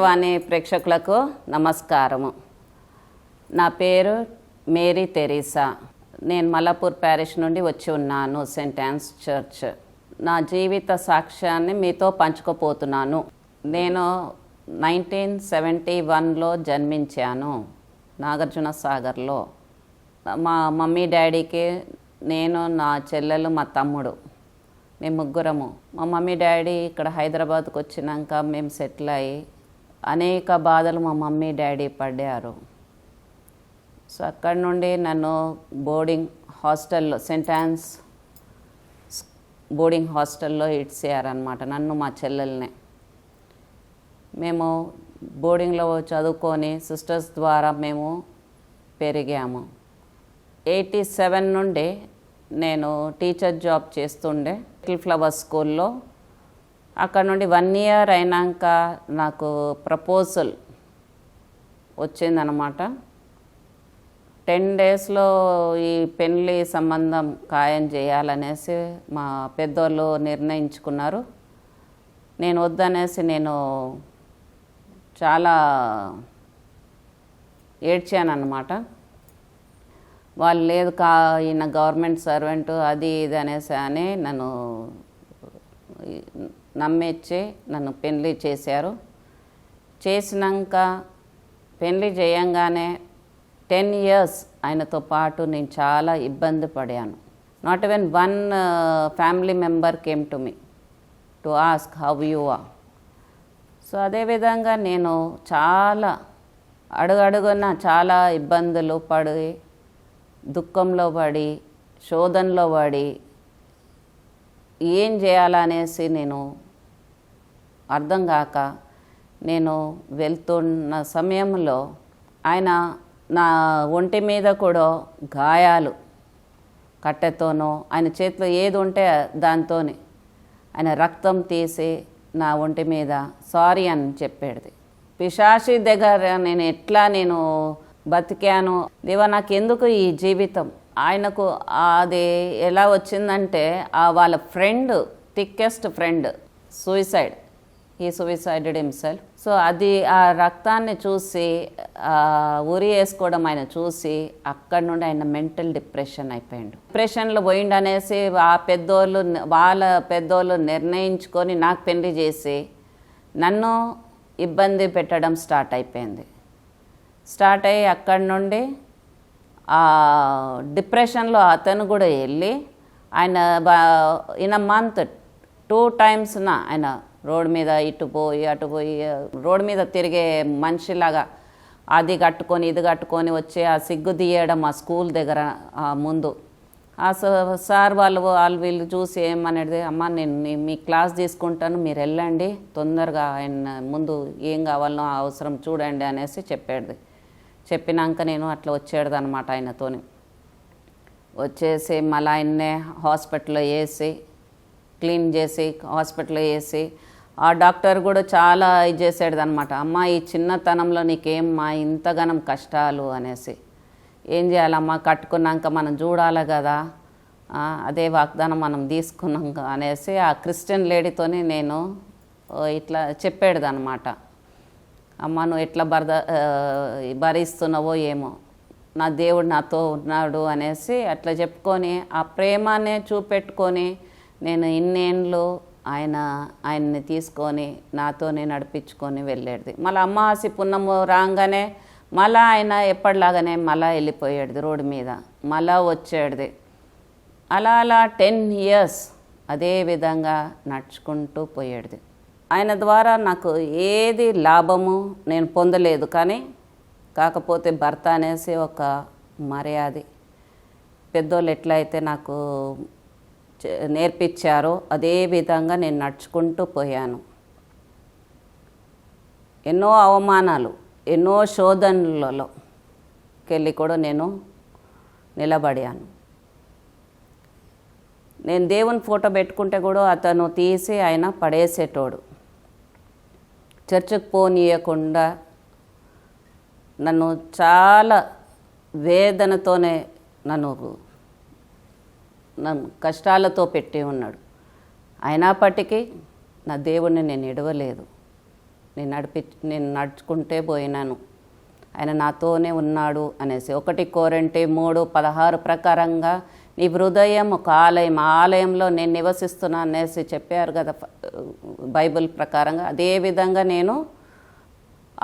ఆకాశవాణి ప్రేక్షకులకు నమస్కారము. నా పేరు మేరీ తెరీసా. నేను మల్లాపూర్ ప్యారిష్ నుండి వచ్చి ఉన్నాను, సెయింట్ యాన్స్ చర్చ్. నా జీవిత సాక్ష్యాన్ని మీతో పంచుకోపోతున్నాను. నేను 1971లో జన్మించాను, నాగార్జున సాగర్లో. మా మమ్మీ డాడీకి నేను, నా చెల్లెలు, మా తమ్ముడు, మేము ముగ్గురము. మా మమ్మీ డాడీ ఇక్కడ హైదరాబాద్కి వచ్చినాక మేము సెటిల్ అయ్యి అనేక బాధలు మా మమ్మీ డాడీ పడ్డారు. సో అక్కడి నుండి నన్ను బోర్డింగ్ హాస్టల్లో, సెయింట్ యాన్స్ బోర్డింగ్ హాస్టల్లో ఇడ్చేయారనమాట, నన్ను మా చెల్లెల్ని. మేము బోర్డింగ్లో చదువుకొని సిస్టర్స్ ద్వారా మేము పెరిగాము. 87 నుండి నేను టీచర్ జాబ్ చేస్తుండే లిటిల్ ఫ్లవర్ స్కూల్లో. అక్కడ నుండి 1 year అయినాక నాకు ప్రపోజల్ వచ్చిందనమాట. 10 daysలో ఈ పెళ్ళి సంబంధం ఖాయం చేయాలనేసి మా పెద్దోళ్ళు నిర్ణయించుకున్నారు. నేను వద్దనేసి నేను చాలా ఏడ్చానన్నమాట. వాళ్ళు లేదు ఈయన గవర్నమెంట్ సర్వెంట్ అది ఇది అనేసి అని నన్ను నమ్మించి నన్ను పెళ్లి చేశారు. చేసినాక పెళ్లి చేయంగానే 10 years ఆయనతో పాటు నేను చాలా ఇబ్బంది పడాను. Not even one family member came to me to ask how you are. So అదేవిధంగా నేను చాలా అడుగడుగున చాలా ఇబ్బందులు పడి, దుఃఖంలో పడి, శోధనలో పడి ఏం చేయాలనేసి నేను అర్థం కాక నేను వెళ్తున్న సమయంలో ఆయన నా ఒంటి మీద కూడా గాయాలు, కట్టెతోనో ఆయన చేతిలో ఏది ఉంటే దాంతోనే ఆయన రక్తం తీసి నా ఒంటి మీద సారీ అని చెప్పేది. పిశాచి దగ్గర నేను బతికాను. దేవా, నాకు ఎందుకు ఈ జీవితం? ఆయనకు అది ఎలా వచ్చిందంటే వాళ్ళ friend, thickest friend he suicided himself. So అది ఆ రక్తాన్ని చూసి ఉరి వేసుకోవడం ఆయన చూసి అక్కడి నుండి ఆయన మెంటల్ డిప్రెషన్ అయిపోయాడు. డిప్రెషన్లో పోయిండు అనేసి వాళ్ళ పెద్దోళ్ళు నిర్ణయించుకొని నాకు పెళ్లి చేసి నన్ను ఇబ్బంది పెట్టడం స్టార్ట్ అయిపోయింది. స్టార్ట్ అయ్యి అక్కడి నుండి డిప్రెషన్లో అతను కూడా వెళ్ళి ఆయన ఇన్ అ మంత్ 2 times ఆయన రోడ్ మీద ఇటు పోయి అటు పోయి రోడ్ మీద తిరిగే మనిషిలాగా అది కట్టుకొని ఇది కట్టుకొని వచ్చి ఆ సిగ్గు తీయడం ఆ స్కూల్ దగ్గర ముందు. ఆ సార్ వాళ్ళు వీళ్ళు చూసి ఏమనేది, అమ్మ నేను మీ క్లాస్ తీసుకుంటాను, మీరు వెళ్ళండి తొందరగా, ఆయన ముందు ఏం కావాలనో అవసరం చూడండి అనేసి చెప్పేది. చెప్పినాక నేను అట్లా వచ్చేదనమాట. ఆయనతోని వచ్చేసి మళ్ళీ ఆయన్నే హాస్పిటల్లో వేసి క్లీన్ చేసి హాస్పిటల్లో వేసి ఆ డాక్టర్ కూడా చాలా ఇది చేసాడు అనమాట. అమ్మ ఈ చిన్నతనంలో నీకేమ్మా ఇంతగానం కష్టాలు అనేసి, ఏం చేయాలమ్మా, కట్టుకున్నాక మనం చూడాలి కదా, అదే వాగ్దానం మనం తీసుకున్నాం అనేసి ఆ క్రిస్టియన్ లేడీతోని నేను ఇట్లా చెప్పేదనమాట. అమ్మ నువ్వు ఎట్లా భరిస్తున్నావో ఏమో, నా దేవుడు నాతో ఉన్నాడు అనేసి అట్లా చెప్పుకొని ఆ ప్రేమనే చూపెట్టుకొని నేను ఇన్నేళ్ళు ఆయన్ని తీసుకొని నాతోనే నడిపించుకొని వెళ్ళేది. మళ్ళీ అమావాస్య పున్నము రాగానే మళ్ళీ ఆయన ఎప్పటిలాగానే మళ్ళీ వెళ్ళిపోయేది రోడ్డు మీద, మళ్ళీ వచ్చేది. అలా 10 years అదే విధంగా నడుచుకుంటూ పోయేది. ఆయన ద్వారా నాకు ఏది లాభము నేను పొందలేదు, కాకపోతే భర్త అనేసి ఒక మర్యాద, పెద్దోళ్ళు ఎట్లయితే నాకు నేర్పించారో అదే విధంగా నేను నడుచుకుంటూ పోయాను. ఎన్నో అవమానాలు, ఎన్నో శోధనలలోకెళ్ళి కూడా నేను నిలబడాను. నేను దేవుని ఫోటో పెట్టుకుంటే కూడా అతను తీసి ఆయన పడేసేటోడు. చర్చికి పోనీయకుండా నన్ను చాలా వేదనతోనే నన్ను కష్టాలతో పెట్టి ఉన్నాడు. అయినప్పటికీ నా దేవుణ్ణి నేను ఎడవలేదు. నేను నడుచుకుంటే పోయినాను, ఆయన నాతోనే ఉన్నాడు అనేసి. 1 కొరింథీ 3:16 ప్రకారంగా నీ హృదయం ఒక ఆలయం, ఆ ఆలయంలో నేను నివసిస్తున్నా అనేసి చెప్పారు కదా బైబిల్ ప్రకారంగా. అదేవిధంగా నేను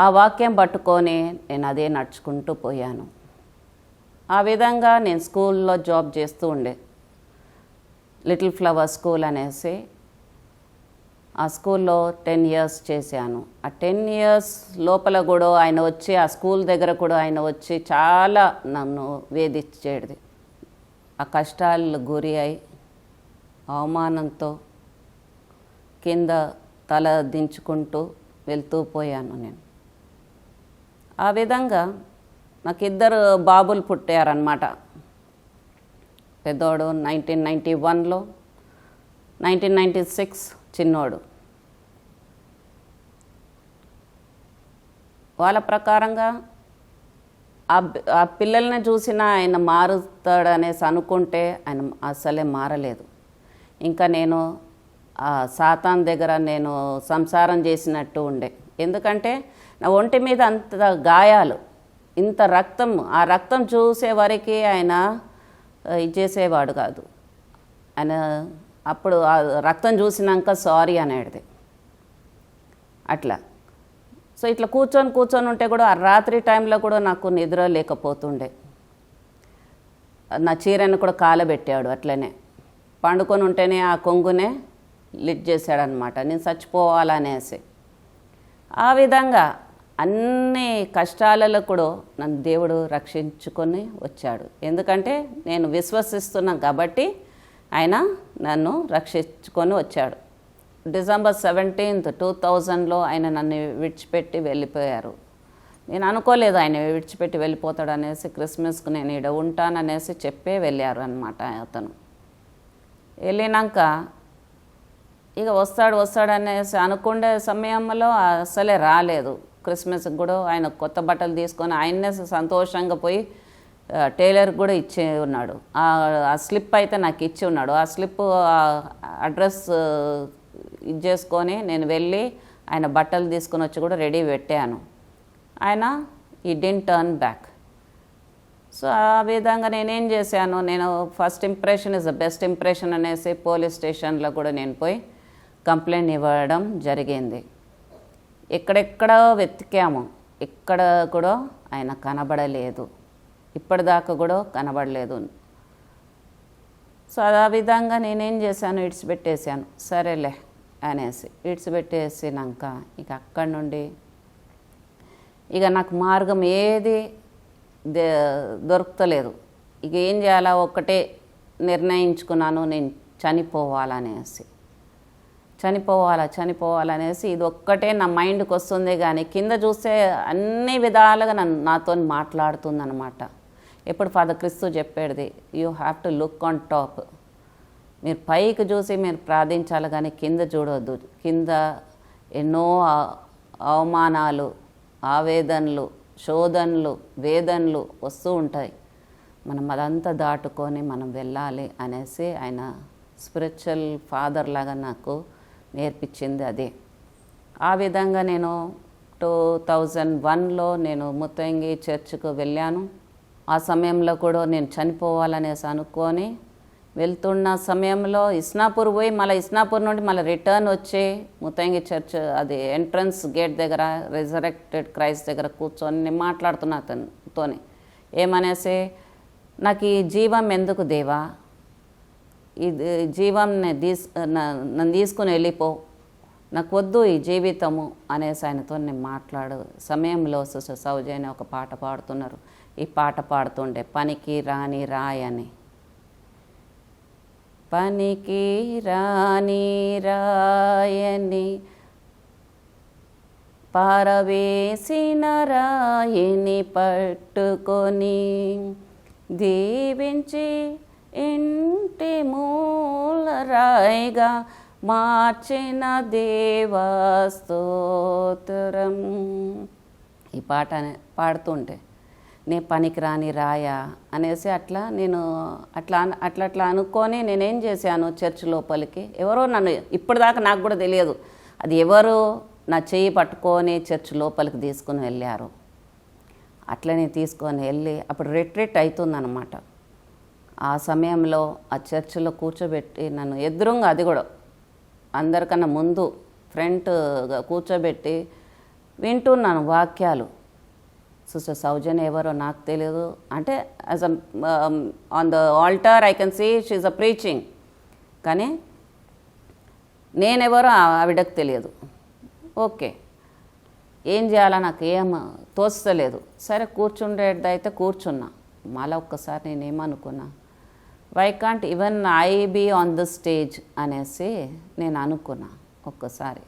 ఆ వాక్యం పట్టుకొని నేను అదే నడుచుకుంటూ పోయాను. ఆ విధంగా నేను స్కూల్లో జాబ్ చేస్తూ ఉండే, లిటిల్ ఫ్లవర్ స్కూల్ అనేసి. ఆ స్కూల్లో 10 years చేశాను. ఆ 10 years లోపల కూడా ఆయన వచ్చి, ఆ స్కూల్ దగ్గర కూడా ఆయన వచ్చి చాలా నన్ను వేధించేది. ఆ కష్టాలు గురి అయి అవమానంతో కింద తల దించుకుంటూ వెళ్తూ పోయాను నేను. ఆ విధంగా నాకు 2 బాబులు పుట్టారనమాట. పెద్దోడు 1991లో, 1996 చిన్నోడు. వాళ్ళ ప్రకారంగా ఆ పిల్లల్ని చూసిన ఆయన మారుతాడనేసి అనుకుంటే ఆయన అసలే మారలేదు. ఇంకా నేను ఆ సాతాన్ దగ్గర నేను సంసారం చేసినట్టు ఉండే. ఎందుకంటే నా ఒంటి మీద అంత గాయాలు, ఇంత రక్తం, ఆ రక్తం చూసే వరకు ఆయన ఇది చేసేవాడు కాదు. ఆయన అప్పుడు ఆ రక్తం చూసినాక సారీ అనేది అట్లా. సో ఇట్లా కూర్చొని ఉంటే కూడా ఆ రాత్రి టైంలో కూడా నాకు నిద్ర లేకపోతుండే. నా చీరను కూడా కాలబెట్టాడు అట్లనే. పండుకొని ఉంటేనే ఆ కొంగునే లిట్ చేశాడనమాట, నేను చచ్చిపోవాలనేసి. ఆ విధంగా అన్ని కష్టాలలో కూడా నన్ను దేవుడు రక్షించుకొని వచ్చాడు. ఎందుకంటే నేను విశ్వసిస్తున్నాను కాబట్టి ఆయన నన్ను రక్షించుకొని వచ్చాడు. December 17th, 2000లో ఆయన నన్ను విడిచిపెట్టి వెళ్ళిపోయారు. నేను అనుకోలేదు ఆయన విడిచిపెట్టి వెళ్ళిపోతాడు అనేసి. క్రిస్మస్కి నేను ఇక్కడ ఉంటాననేసి చెప్పే వెళ్ళారు అనమాట అతను. వెళ్ళినాక ఇక వస్తాడు అనేసి అనుకునే సమయంలో అసలే రాలేదు. క్రిస్మస్కి కూడా ఆయన కొత్త బట్టలు తీసుకొని ఆయన్నే సంతోషంగా పోయి టైలర్కి కూడా ఇచ్చి ఉన్నాడు. ఆ స్లిప్ అయితే నాకు ఇచ్చి ఉన్నాడు. ఆ స్లిప్ అడ్రస్ ఇది చేసుకొని నేను వెళ్ళి ఆయన బట్టలు తీసుకొని వచ్చి కూడా రెడీ పెట్టాను. ఆయన ఈ డిడ్ంట్ టర్న్ బ్యాక్. సో ఆ విధంగా నేనేం చేశాను, నేను first impression is the best impression అనేసి పోలీస్ స్టేషన్లో కూడా నేను పోయి కంప్లైంట్ ఇవ్వడం జరిగింది. ఎక్కడెక్కడో వెతికాము, ఎక్కడ కూడా ఆయన కనబడలేదు, ఇప్పటిదాకా కూడా కనబడలేదు. సో ఆ విధంగా నేనేం చేశాను, ఇడిచిపెట్టేశాను. సరేలే అనేసి ఇడిచిపెట్టేసినాక ఇక అక్కడి నుండి ఇక నాకు మార్గం ఏది దొరుకుతలేదు. ఇక ఏం చేయాలా, ఒక్కటే నిర్ణయించుకున్నాను, నేను చనిపోవాలనేసి ఇది ఒక్కటే నా మైండ్కి వస్తుంది. కానీ కింద చూస్తే అన్ని విధాలుగా నాతో మాట్లాడుతుందన్నమాట. ఎప్పుడు ఫాదర్ క్రిస్తు చెప్పేది, you have to look on top. మీరు పైకి చూసి మీరు ప్రార్థించాలి కానీ కింద చూడవద్దు. కింద ఎన్నో అవమానాలు, ఆవేదనలు, శోధనలు, వేదనలు వస్తూ ఉంటాయి. మనం అదంతా దాటుకొని మనం వెళ్ళాలి అనేసి ఆయన స్పిరిచువల్ ఫాదర్ లాగా నాకు నేర్పించింది అదే. ఆ విధంగా నేను 2001లో నేను ముత్తంగి చర్చ్కు వెళ్ళాను. ఆ సమయంలో కూడా నేను చనిపోవాలనేసి అనుకొని వెళ్తున్న సమయంలో ఇస్నాపూర్ పోయి మళ్ళీ ఇస్నాపూర్ నుండి మళ్ళీ రిటర్న్ వచ్చి ముత్తంగి చర్చ్ అది ఎంట్రన్స్ గేట్ దగ్గర రిజరెక్టెడ్ క్రైస్ట్ దగ్గర కూర్చొని నేను మాట్లాడుతున్నా అతనితోని. ఏమనేసి, నాకు ఈ జీవం ఎందుకు దేవా, ఇది జీవం నన్ను తీసుకుని వెళ్ళిపో, నాకు వద్దు ఈ జీవితము అనేసి ఆయనతో నేను మాట్లాడు సమయంలో సిస్టర్ సౌజన్య ఒక పాట పాడుతున్నారు. ఈ పాట పాడుతుండే, పనికి రాని రాయని, పనికి రాని రాయని పారవేసిన రాయిని పట్టుకొని దీవించి ఇంటి మూల రాయిగా మార్చిన దేవా స్తోత్రం. ఈ పాట పాడుతుంటే నేను పనికిరాని రాయా అనేసి నేను అట్లా అనుకొని నేనేం చేశాను, చర్చ్ లోపలికి ఎవరో నన్ను ఇప్పటిదాకా నాకు కూడా తెలియదు అది ఎవరు నా చెయ్యి పట్టుకొని చర్చ్ లోపలికి తీసుకుని వెళ్ళారు. అట్లనే తీసుకొని వెళ్ళి అప్పుడు రిట్రీట్ అవుతుందన్నమాట. ఆ సమయంలో ఆ చర్చిలో కూర్చోబెట్టి నన్ను ఎదురుగా, అది కూడా అందరికన్నా ముందు ఫ్రంట్గా కూర్చోబెట్టి వింటున్నాను వాక్యాలు. సిస్టర్ సౌజన్య ఎవరో నాకు తెలియదు, అంటే as on the altar I can see she is a preaching, కానీ నేనెవరో ఆవిడకు తెలియదు. ఓకే, ఏం చేయాలా నాకు ఏం తోస్తలేదు. సరే కూర్చుండేది అయితే కూర్చున్నా. మళ్ళీ ఒక్కసారి నేనేమనుకున్నా, why can't even I be on the stage అనేసి నేను అనుకున్నా ఒక్కసారి.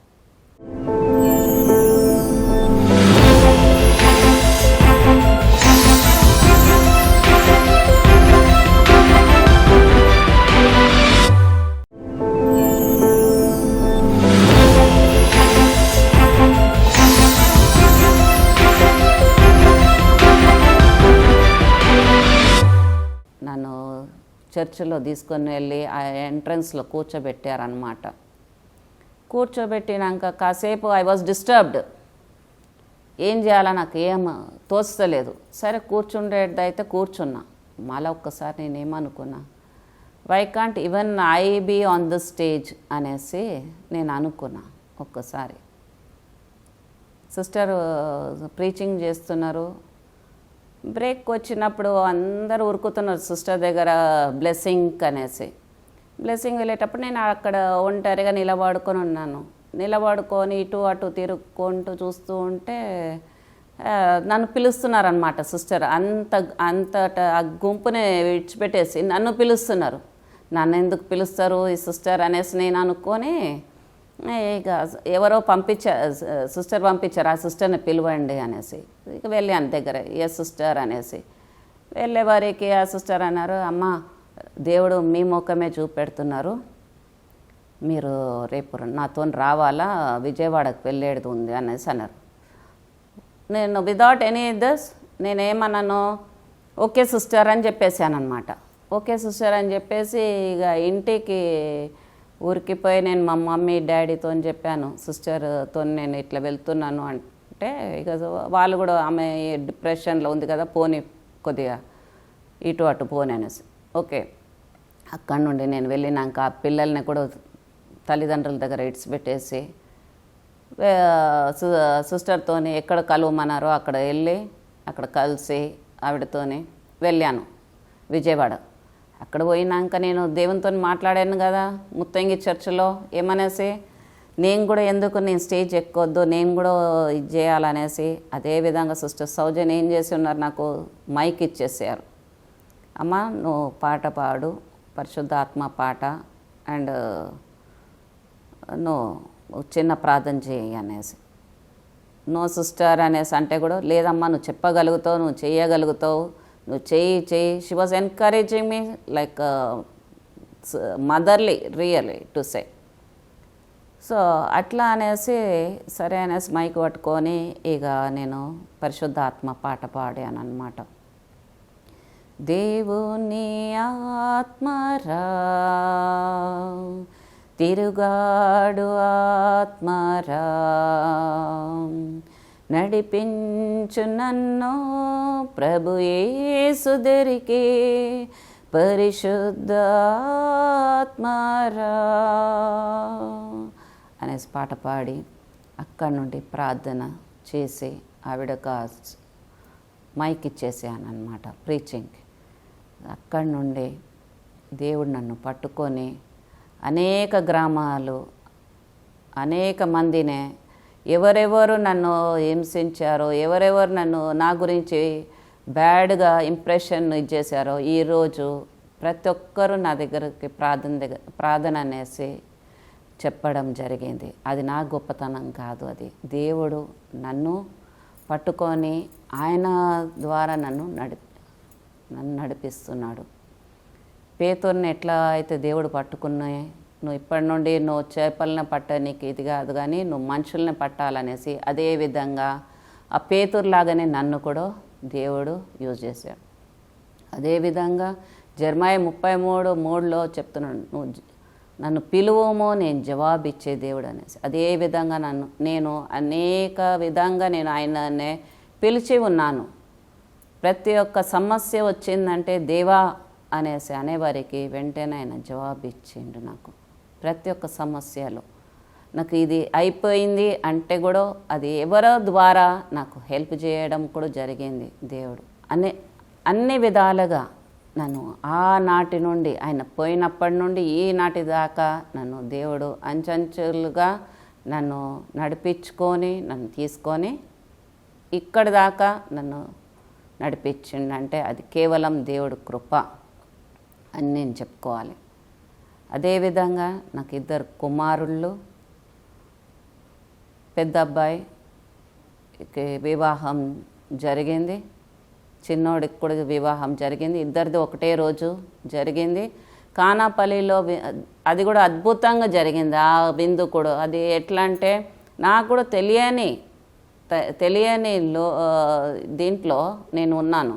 నన్ను చర్చిలో తీసుకొని వెళ్ళి ఆ ఎంట్రన్స్లో కూర్చోబెట్టారనమాట. కూర్చోబెట్టినాక కాసేపు ఐ వాజ్ డిస్టర్బ్డ్, ఏం చేయాలా నాకు ఏం తోస్తలేదు. సరే కూర్చుండేది అయితే కూర్చున్నా. మళ్ళీ ఒక్కసారి నేనేమనుకున్నా, why can't even I be on the stage అనేసి నేను అనుకున్నా ఒక్కసారి. సిస్టర్ ప్రీచింగ్ చేస్తున్నారు, బ్రేక్ వచ్చినప్పుడు అందరూ ఉరుకుతున్నారు సిస్టర్ దగ్గర బ్లెస్సింగ్ అనేసి. బ్లెస్సింగ్ వెళ్ళేటప్పుడు నేను అక్కడ ఒంటరిగా నిలబడుకొని ఉన్నాను. నిలబడుకొని ఇటు అటు తిరుక్కుంటూ చూస్తూ ఉంటే నన్ను పిలుస్తున్నారనమాట సిస్టర్. అంతట ఆ గుంపుని విడిచిపెట్టేసి నన్ను పిలుస్తున్నారు. నన్ను ఎందుకు పిలుస్తారు ఈ సిస్టర్ అనేసి నేను అనుకొని, ఇక ఎవరో సిస్టర్ పంపించారు, ఆ సిస్టర్ని పిలవండి అనేసి. ఇక వెళ్ళాను దగ్గర, ఏ సిస్టర్ అనేసి. వెళ్ళే వారికి ఆ సిస్టర్ అన్నారు, అమ్మ దేవుడు మీ ముఖమే చూపెడుతున్నారు, మీరు రేపు నాతో రావాలా, విజయవాడకు వెళ్ళేది ఉంది అనేసి అన్నారు. నేను వితౌట్ ఎనీ దిస్ నేనేమన్నాను, ఓకే సిస్టర్ అని చెప్పేసాను అనమాట. ఓకే సిస్టర్ అని చెప్పేసి ఇక ఇంటికి ఊరికిపోయి నేను మా మమ్మీ డాడీతో చెప్పాను, సిస్టర్తో నేను ఇట్లా వెళ్తున్నాను అంటే, ఇక వాళ్ళు కూడా ఆమె డిప్రెషన్లో ఉంది కదా, పోనీ కొద్దిగా ఇటు అటు పోనీ అనేసి. ఓకే, అక్కడి నుండి నేను వెళ్ళినాక ఆ పిల్లల్ని కూడా తల్లిదండ్రుల దగ్గర ఇడిచిపెట్టేసి సిస్టర్తోని ఎక్కడ కలవమన్నారో అక్కడ వెళ్ళి అక్కడ కలిసి ఆవిడతోని వెళ్ళాను విజయవాడ. అక్కడ పోయినాక నేను దేవునితో మాట్లాడాను కదా ముత్తంగి చర్చిలో, ఏమనేసి నేను కూడా ఎందుకు నేను స్టేజ్ ఎక్కొద్దు, నేను కూడా ఇది చేయాలనేసి. అదేవిధంగా సిస్టర్ సౌజన్య ఏం చేసి ఉన్నారు, నాకు మైక్ ఇచ్చేసారు. అమ్మ నువ్వు పాట పాడు, పరిశుద్ధాత్మ పాట, అండ్ నువ్వు చిన్న ప్రార్థన చేయి అనేసి. నో సిస్టర్ అనేసి అంటే కూడా, లేదమ్మా నువ్వు చెప్పగలుగుతావు, నువ్వు చేయగలుగుతావు, నువ్వు చెయ్యి. She was encouraging me like motherly really to say. So అట్లా అనేసి సరే అనేసి మైక్ పట్టుకొని ఇక నేను పరిశుద్ధాత్మ పాట పాడాను అన్నమాట. దేవుని ఆత్మరా తిరుగాడు ఆత్మరా నడిపించు నన్ను ప్రభు యేసు దరికి పరిశుద్ధ ఆత్మరా అనేసి పాట పాడి అక్కడి నుండి ప్రార్థన చేసి ఆవిడకు మైక్ ఇచ్చేసాను అనమాట ప్రీచింగ్. అక్కడి నుండి దేవుడు నన్ను పట్టుకొని అనేక గ్రామాలు, అనేక మందినే, ఎవరెవరు నన్ను హింసించారో, ఎవరెవరు నా గురించి బ్యాడ్గా ఇంప్రెషన్ ఇచ్చేసారో, ఈరోజు ప్రతి ఒక్కరూ నా దగ్గరికి ప్రార్థన అనేసి చెప్పడం జరిగింది. అది నా గొప్పతనం కాదు, అది దేవుడు నన్ను పట్టుకొని ఆయన ద్వారా నన్ను నడిపిస్తున్నాడు. పేతుర్ని ఎట్లా అయితే దేవుడు పట్టుకున్నాయి, నువ్వు ఇప్పటి నుండి నువ్వు చేపలను పట్టనీకి ఇది కాదు కానీ నువ్వు మనుషుల్ని పట్టాలనేసి, అదేవిధంగా ఆ పేతుర్లాగానే నన్ను కూడా దేవుడు యూజ్ చేశాడు. అదేవిధంగా జెర్మయా 33:3 చెప్తున్నాడు, నువ్వు నన్ను పిలువమో నేను జవాబిచ్చే దేవుడు అనేసి. అదే విధంగా నేను అనేక విధంగా నేను ఆయననే పిలిచి ఉన్నాను. ప్రతి ఒక్క సమస్య వచ్చిందంటే దేవా అనేసి అనేవారికి వెంటనే ఆయన జవాబు ఇచ్చిండు నాకు. ప్రతి ఒక్క సమస్యలో నాకు ఇది అయిపోయింది అంటే కూడా అది ఎవరో ద్వారా నాకు హెల్ప్ చేయడం కూడా జరిగింది దేవుడు. అన్ని విధాలుగా నన్ను ఆనాటి నుండి ఆయన పోయినప్పటి నుండి ఈనాటి దాకా నన్ను దేవుడు అంచెంచులుగా నన్ను నడిపించుకొని నన్ను తీసుకొని ఇక్కడి దాకా నన్ను నడిపించిండంటే అది కేవలం దేవుడు కృప అని నేను చెప్పుకోవాలి. అదేవిధంగా నాకు 2 కుమారుళ్ళు, పెద్ద అబ్బాయికి వివాహం జరిగింది, చిన్నోడికి కూడా వివాహం జరిగింది. ఇద్దరిది ఒకటే రోజు జరిగింది. కానాపల్లిలో అది కూడా అద్భుతంగా జరిగింది. ఆ విందు కూడా అది ఎట్లా అంటే నాకు కూడా తెలియని దీంట్లో నేను ఉన్నాను.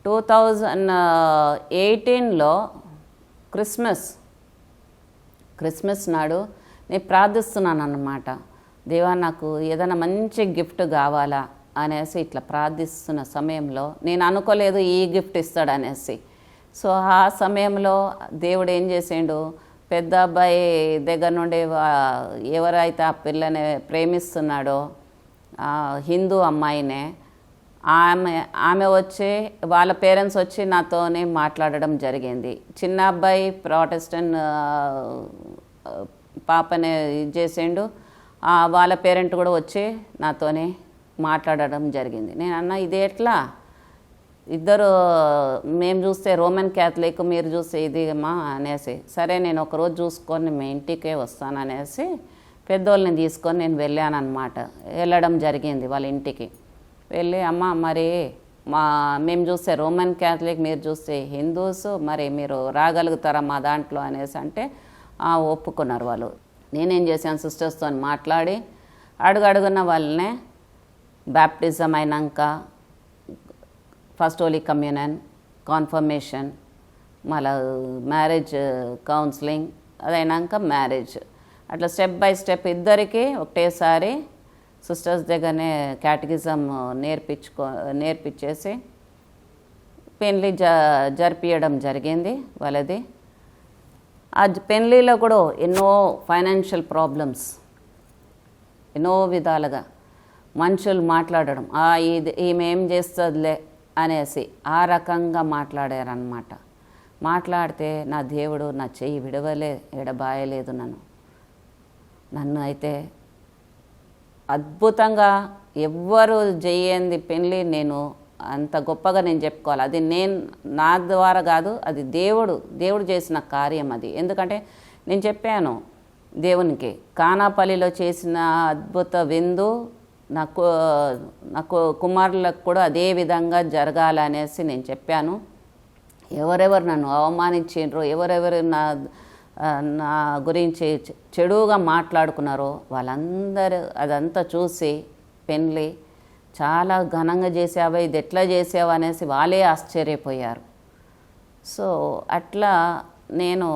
2018లో క్రిస్మస్ నాడు నేను ప్రార్థిస్తున్నాను అన్నమాట. దేవా నాకు ఏదైనా మంచి గిఫ్ట్ కావాలా అనేసి ఇట్లా ప్రార్థిస్తున్న సమయంలో నేను అనుకోలేదు ఈ గిఫ్ట్ ఇస్తాడనేసి. సో ఆ సమయంలో దేవుడు ఏం చేసిండు, పెద్ద అబ్బాయి దగ్గర నుండి ఎవరైతే ఆ పిల్లని ప్రేమిస్తున్నాడో హిందూ అమ్మాయినే ఆమె వచ్చి వాళ్ళ పేరెంట్స్ వచ్చి నాతోనే మాట్లాడడం జరిగింది. చిన్న అబ్బాయి ప్రొటెస్టెంట్ పాపనే ఇది చేసిండు, వాళ్ళ పేరెంట్ కూడా వచ్చి నాతోనే మాట్లాడడం జరిగింది. నేను అన్నా ఇది ఎట్లా, ఇద్దరు మేము చూస్తే రోమన్ క్యాథలిక్, మీరు చూస్తే ఇది అమ్మా అనేసి. సరే నేను ఒకరోజు చూసుకొని మీ ఇంటికే వస్తాననేసి పెద్దోళ్ళని తీసుకొని నేను వెళ్ళడం జరిగింది వాళ్ళ ఇంటికి. వెళ్ళి అమ్మ మరి మేము చూస్తే రోమన్ క్యాథలిక్, మీరు చూస్తే హిందూస్, మరి మీరు రాగలుగుతారా మా దాంట్లో అనేసి అంటే ఒప్పుకున్నారు వాళ్ళు. నేనేం చేశాను, సిస్టర్స్తో మాట్లాడి అడుగున్న వాళ్ళనే బ్యాప్టిజం అయినాక ఫస్ట్ హోలీ కమ్యూనన్, కాన్ఫర్మేషన్, మళ్ళీ మ్యారేజ్ కౌన్సిలింగ్, అదైనాక మ్యారేజ్, అట్లా స్టెప్ బై స్టెప్ ఇద్దరికి ఒకటేసారి సిస్టర్స్ దగ్గరనే క్యాటగిజం నేర్పించేసి పెళ్ళి జరిపియడం జరిగింది వాళ్ళది. ఆ పెళ్ళిలో కూడా ఎన్నో ఫైనాన్షియల్ ప్రాబ్లమ్స్, ఎన్నో విధాలుగా మనుషులు మాట్లాడడం, ఈమె ఏం చేస్తుందిలే అనేసి ఆ రకంగా మాట్లాడారనమాట. మాట్లాడితే నా దేవుడు నా చెయ్యి ఎడబాయలేదు. నన్ను అయితే అద్భుతంగా ఎవ్వరు చెయ్యంది పెళ్ళి నేను అంత గొప్పగా నేను చెప్పుకోవాలి. అది నా ద్వారా కాదు, అది దేవుడు చేసిన కార్యం అది. ఎందుకంటే నేను చెప్పాను దేవునికి, కానాపల్లిలో చేసిన అద్భుత విందు నాకు కుమారులకు కూడా అదే విధంగా జరగాలనేసి నేను చెప్పాను. ఎవరెవరు నన్ను అవమానించారో, ఎవరెవరు నా గురించి చెడుగా మాట్లాడుకున్నారో వాళ్ళందరూ అదంతా చూసి పెళ్ళి చాలా ఘనంగా చేసావా, ఇది ఎట్లా చేసావా అనేసి వాళ్ళే ఆశ్చర్యపోయారు. సో అట్లా నేను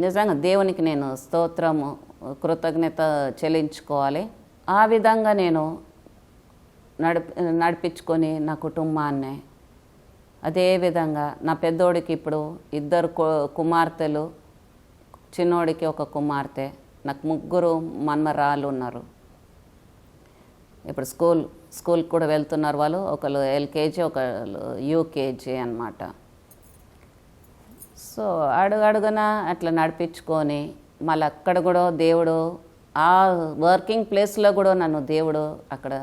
నిజంగా దేవునికి నేను స్తోత్రము కృతజ్ఞత చెల్లించుకోవాలి. ఆ విధంగా నేను నడిపించుకొని నా కుటుంబాన్ని, అదేవిధంగా నా పెద్దోడికి ఇప్పుడు 2 కుమార్తెలు, చిన్నోడికి 1 కుమార్తె, నాకు 3 మన్మరాళ్ళు ఉన్నారు. ఇప్పుడు స్కూల్ కూడా వెళ్తున్నారు వాళ్ళు. ఒకరు ఎల్కేజీ, ఒకరు యూకేజీ అన్నమాట. సో అడుగడుగున అట్లా నడిపించుకొని మళ్ళీ అక్కడ కూడా దేవుడు ఆ వర్కింగ్ ప్లేస్లో కూడా నన్ను దేవుడు అక్కడ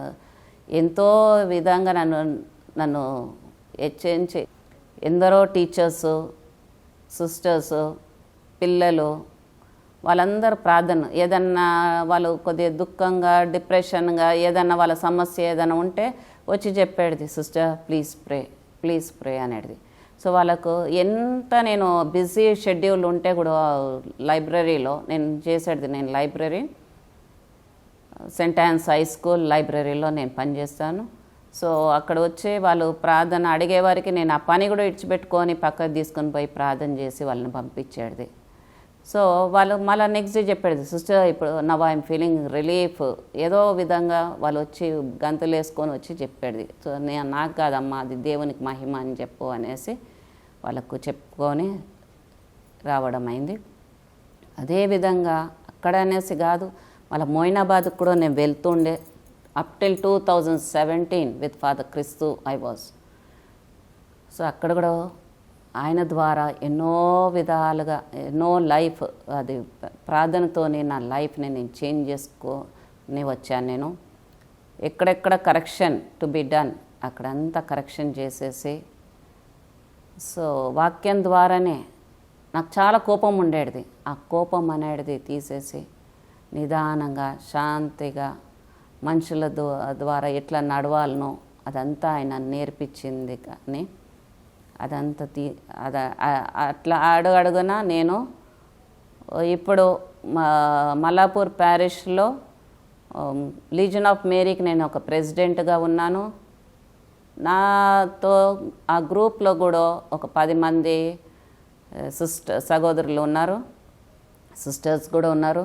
ఎంతో విధంగా నన్ను హెచ్చించి ఎందరో టీచర్సు, సిస్టర్సు, పిల్లలు వాళ్ళందరూ ప్రార్థన, ఏదన్నా వాళ్ళు కొద్దిగా దుఃఖంగా, డిప్రెషన్గా, ఏదన్నా వాళ్ళ సమస్య ఏదైనా ఉంటే వచ్చి చెప్పేది, సిస్టర్ ప్లీజ్ ప్రే అనేది. సో వాళ్ళకు ఎంత నేను బిజీ షెడ్యూల్ ఉంటే కూడా లైబ్రరీలో నేను library Saint Ann's High School లైబ్రరీలో నేను పనిచేస్తాను. సో అక్కడ వచ్చి వాళ్ళు ప్రార్థన అడిగేవారికి నేను ఆ పని కూడా ఇడిచిపెట్టుకొని పక్కకు తీసుకొని పోయి ప్రార్థన చేసి వాళ్ళని పంపించేది. సో వాళ్ళు మళ్ళీ నెక్స్ట్ డే చెప్పాడు, సిస్టర్ ఇప్పుడు నవ్ ఐఎమ్ ఫీలింగ్ రిలీఫ్, ఏదో విధంగా వాళ్ళు వచ్చి గంతులు వేసుకొని వచ్చి చెప్పాడు. సో నాకు కాదమ్మా, అది దేవునికి మహిమ అని చెప్పు అనేసి వాళ్ళకు చెప్పుకొని రావడం అయింది. అదేవిధంగా అక్కడ అనేసి కాదు, మళ్ళీ మోయినాబాద్కి కూడా నేను వెళ్తుండే. Up till 2017 with father Kristu I was. So అక్కడ కూడా ఆయన ద్వారా ఎన్నో విధాలుగా ఎన్నో లైఫ్, అది ప్రార్థనతోనే నా లైఫ్ని నేను చేంజ్ చేసుకొని వచ్చాను. నేను ఎక్కడెక్కడ కరెక్షన్ టు బి డన్ అక్కడంతా కరెక్షన్ చేసేసి, సో వాక్యం ద్వారానే నాకు చాలా కోపం ఉండేది. ఆ కోపం అనేది తీసేసి నిదానంగా శాంతిగా మనుషుల ద్వారా ఎట్లా నడవాలనో అదంతా ఆయన నేర్పించింది. కానీ అదంతా అట్లా అడుగడుగున నేను ఇప్పుడు మల్లాపూర్ ప్యారిష్లో లీజన్ ఆఫ్ మేరీకి నేను ఒక ప్రెసిడెంట్గా ఉన్నాను. నాతో ఆ గ్రూప్లో కూడా ఒక 10 మంది సహోదరులు ఉన్నారు, సిస్టర్స్ కూడా ఉన్నారు.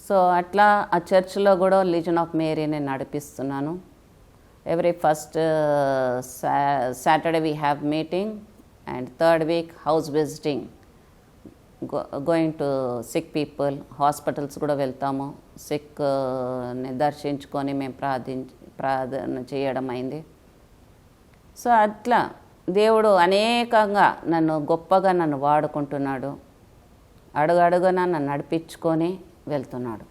సో అట్లా ఆ చర్చ్లో కూడా లీజన్ ఆఫ్ మేరీని నడిపిస్తున్నాను. Every first Saturday we have meeting and third week house visiting, going to sick people. Hospitals కూడా వెళ్తాము, సిక్ని దర్శించుకొని మేము ప్రార్థన చేయడం అయింది. సో అట్లా దేవుడు అనేకంగా గొప్పగా నన్ను వాడుకుంటున్నాడు, అడుగడుగున నన్ను నడిపించుకొని వెళ్తున్నాడు.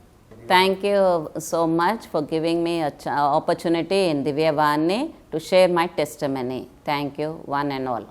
Thank you so much for giving me an opportunity in Divya Vani to share my testimony. Thank you, one and all.